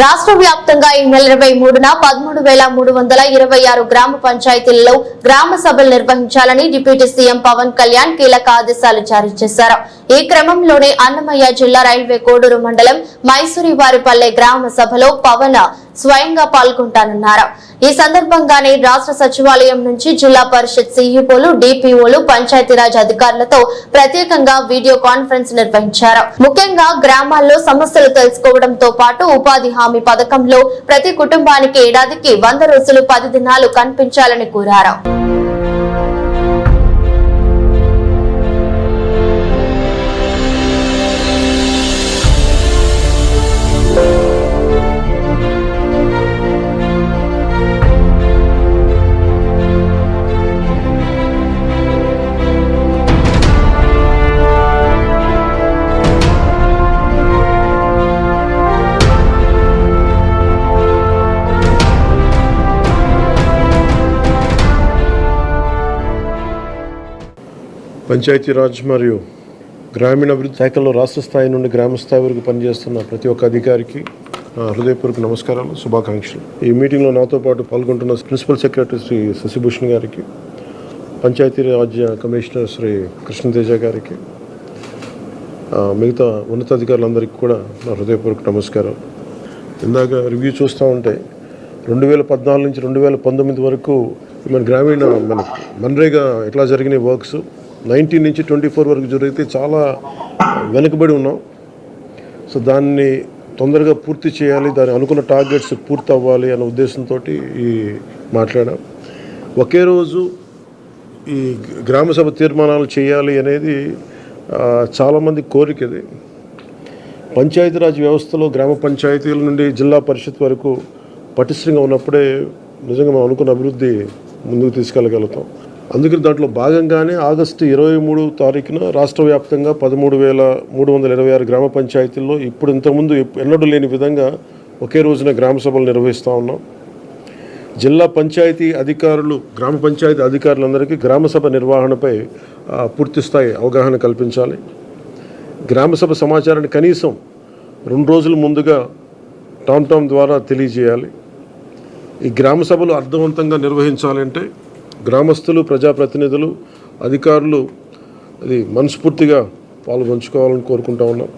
రాష్ట్ర వ్యాప్తంగా ఈ నెల 23న 13,326 గ్రామ పంచాయతీలలో గ్రామ సభలు నిర్వహించాలని డిప్యూటీ సీఎం పవన్ కళ్యాణ్ కీలక ఆదేశాలు జారీ చేశారు. ఈ క్రమంలోనే అన్నమయ్య జిల్లా రైల్వే కోడూరు మండలం మైసూరివారిపల్లె గ్రామ సభలో పవన్ స్వయంగా పాల్గొంటానన్నారు. ఈ సందర్భంగానే రాష్ట్ర సచివాలయం నుంచి జిల్లా పరిషత్ సీఈఓలు, డిపిఓలు, పంచాయతీరాజ్ అధికారులతో ప్రత్యేకంగా వీడియో కాన్ఫరెన్స్ నిర్వహించారు. ముఖ్యంగా గ్రామాల్లో సమస్యలు తెలుసుకోవడంతో పాటు ఉపాధి హామీ పథకంలో ప్రతి కుటుంబానికి ఏడాదికి 100 రోజులు 10 దినాలు కనిపించాలని కోరారు. పంచాయతీరాజ్ మరియు గ్రామీణాభివృద్ధి శాఖలో రాష్ట్ర స్థాయి నుండి గ్రామ స్థాయి వరకు పనిచేస్తున్న ప్రతి ఒక్క అధికారికి హృదయపూర్వక నమస్కారాలు, శుభాకాంక్షలు. ఈ మీటింగ్లో నాతో పాటు పాల్గొంటున్న ప్రిన్సిపల్ సెక్రటరీ శ్రీ శశిభూషణ్ గారికి, పంచాయతీరాజ్ కమిషనర్ శ్రీ కృష్ణతేజ గారికి, మిగతా ఉన్నతాధికారులందరికీ కూడా నా హృదయపూర్వక నమస్కారాలు. ఇందాక రివ్యూ చూస్తూ ఉంటే 2014 నుంచి 2019 వరకు మన మన్రేగా ఎట్లా జరిగిన వర్క్స్ 19 నుంచి 24 వరకు జరిగితే చాలా వెనుకబడి ఉన్నాం. సో దాన్ని తొందరగా పూర్తి చేయాలి, దాని అనుకున్న టార్గెట్స్ పూర్తి అవ్వాలి అనే ఉద్దేశంతో ఈ మాట్లాడాం. ఒకే రోజు ఈ గ్రామ సభ తీర్మానాలు చేయాలి అనేది చాలామంది కోరికది. పంచాయతీరాజ్ వ్యవస్థలో గ్రామ పంచాయతీల నుండి జిల్లా పరిషత్ వరకు పటిష్టంగా ఉన్నప్పుడే నిజంగా మనం అనుకున్న అభివృద్ధి ముందుకు తీసుకెళ్ళగలుగుతాం. అందుకని దాంట్లో భాగంగానే ఆగస్టు 23 తారీఖున రాష్ట్ర వ్యాప్తంగా 13,326 గ్రామ పంచాయతీల్లో ఇప్పుడు ఇంతకుముందు ఎన్నడూ లేని విధంగా ఒకే రోజున గ్రామ సభలు నిర్వహిస్తూ ఉన్నాం. జిల్లా పంచాయతీ అధికారులు, గ్రామ పంచాయతీ అధికారులందరికీ గ్రామ సభ నిర్వహణపై పూర్తిస్థాయి అవగాహన కల్పించాలి. గ్రామ సభ సమాచారాన్ని కనీసం 2 రోజుల ముందుగా టౌన్ ద్వారా తెలియజేయాలి. ఈ గ్రామ సభలు అర్థవంతంగా నిర్వహించాలంటే గ్రామస్తులు, ప్రజాప్రతినిధులు, అధికారులు అది మనస్ఫూర్తిగా పాల్గొంచుకోవాలని కోరుకుంటా ఉన్నాం.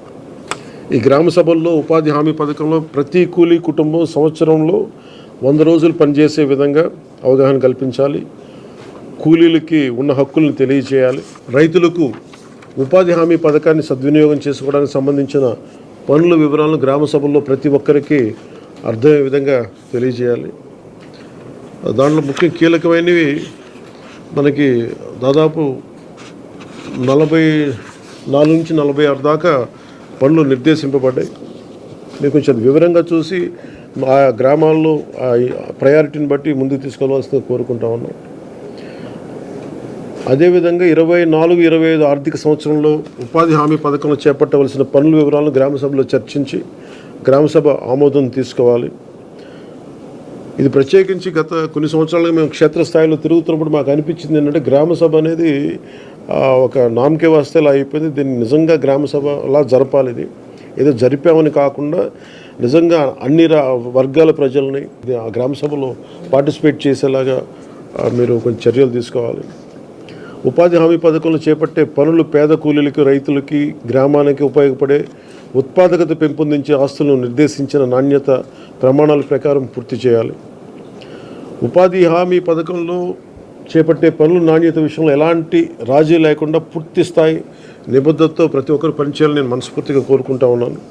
ఈ గ్రామ సభల్లో ఉపాధి హామీ పథకంలో ప్రతి కూలీ కుటుంబం సంవత్సరంలో 100 రోజులు పనిచేసే విధంగా అవగాహన కల్పించాలి. కూలీలకి ఉన్న హక్కులను తెలియజేయాలి. రైతులకు ఉపాధి హామీ పథకాన్ని సద్వినియోగం చేసుకోవడానికి సంబంధించిన పనుల వివరాలను గ్రామ సభల్లో ప్రతి ఒక్కరికి అర్థమయ్యే విధంగా తెలియజేయాలి. దాంట్లో ముఖ్య కీలకమైనవి మనకి దాదాపు 44 నుంచి 46 దాకా పనులు నిర్దేశింపబడ్డాయి. మీరు కొంచెం వివరంగా చూసి ఆ గ్రామాల్లో ప్రయారిటీని బట్టి ముందుకు తీసుకెళ్లవలసిందిగా కోరుకుంటా ఉన్నాం. అదేవిధంగా 24-25 ఆర్థిక సంవత్సరంలో ఉపాధి హామీ పథకంలో చేపట్టవలసిన పనుల వివరాలను గ్రామ సభలో చర్చించి గ్రామ సభ ఆమోదం తీసుకోవాలి. ఇది ప్రత్యేకించి గత కొన్ని సంవత్సరాలుగా మేము క్షేత్రస్థాయిలో తిరుగుతున్నప్పుడు మాకు అనిపించింది ఏంటంటే గ్రామ సభ అనేది ఒక నామకే వస్తేలా అయిపోయింది. దీన్ని నిజంగా గ్రామ సభలా జరపాలి. ఇది ఏదో జరిపామని కాకుండా నిజంగా అన్ని వర్గాల ప్రజల్ని ఆ గ్రామ సభలో పార్టిసిపేట్ చేసేలాగా మీరు కొంచెం చర్యలు తీసుకోవాలి. ఉపాధి హామీ పథకంలో చేపట్టే పనులు పేద కూలీలకి, రైతులకి, గ్రామానికి ఉపయోగపడే ఉత్పాదకత పెంపొందించే ఆస్తులను నిర్దేశించిన నాణ్యత ప్రమాణాల ప్రకారం పూర్తి చేయాలి. ఉపాధి హామీ పథకంలో చేపట్టే పనుల నాణ్యత విషయంలో ఎలాంటి రాజీ లేకుండా పూర్తి స్థాయి నిబద్ధతతో ప్రతి ఒక్కరు పనిచేయాలని నేను మనస్ఫూర్తిగా కోరుకుంటా ఉన్నాను.